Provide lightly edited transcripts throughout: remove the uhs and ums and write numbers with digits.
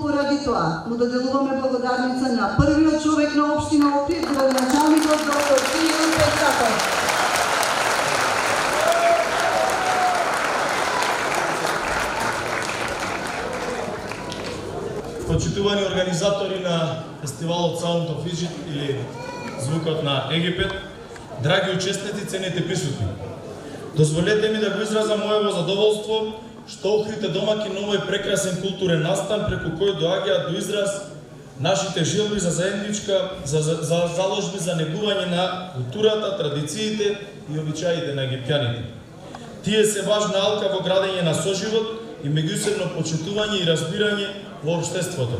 поради тоа му доделуваме благодарница на првиот човек на општина Охрид, градоначалникот доктор Кирил Петкаков. Почитувани организатори на фестивалот Sound of Egypt или Звукот на Египет, драги учесници, ценете присутни. Дозволете ми да го изразам моево задоволство што Охрид е домаќин на овој прекрасен културен настан преку кој доаѓаат до израз нашите желби за заедничка, за заложби за негување на културата, традициите и обичаите на египтјаните. Тие се важна алка во градење на соживот и меѓусебно почитување и разбирање во општеството.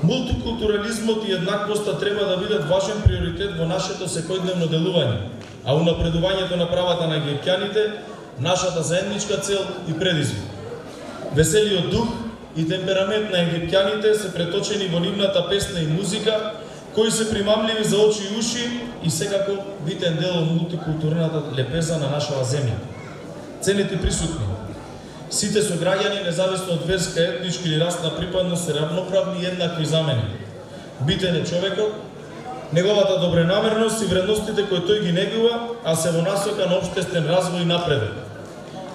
Мултикултурализмот и еднаквоста треба да бидат важен приоритет во нашето секојдневно делување, а унапредувањето на правата на египтјаните нашата заедничка цел и предизвик. Веселиот дух и темперамент на египтјаните се преточени во нивната песна и музика, кои се примамливи за очи и уши и секако битен дел од мултикултурната лепеза на нашава земја. Ценети присутни, сите сограѓани, независно од верска, етничка или расна припадност, се равноправни и еднакви за мене. Битен е човекот, неговата добронамерност и вредностите кои тој ги негува, а се во насока на општествен развој и напредок.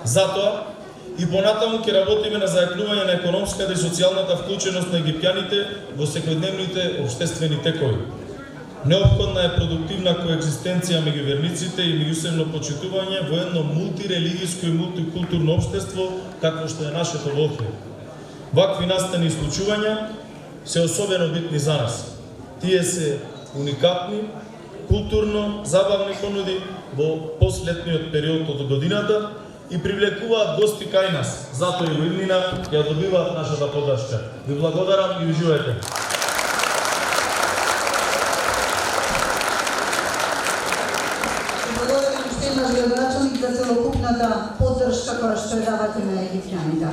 Затоа, и понатаму ќе работиме на зајакнување на економската и социјалната вклученост на египтјаните во секојдневните општествени текови. Неопходна е продуктивна коегзистенција меѓу верниците и меѓусебно почитување во едно мултирелигиско и мултикултурно општество, какво што е нашето во Охрид. Вакви настани и случувања се особено битни за нас. Тие се уникатни, културно, забавни понуди во последниот период од годината и привлекуваат гости кај нас. Затоа и во иднина ја добиваат нашата подршка. Ви благодарам и уживајте. Благодарам уште еднаш градоначалник за целокупната поддршка која што ја давате на египтјаните.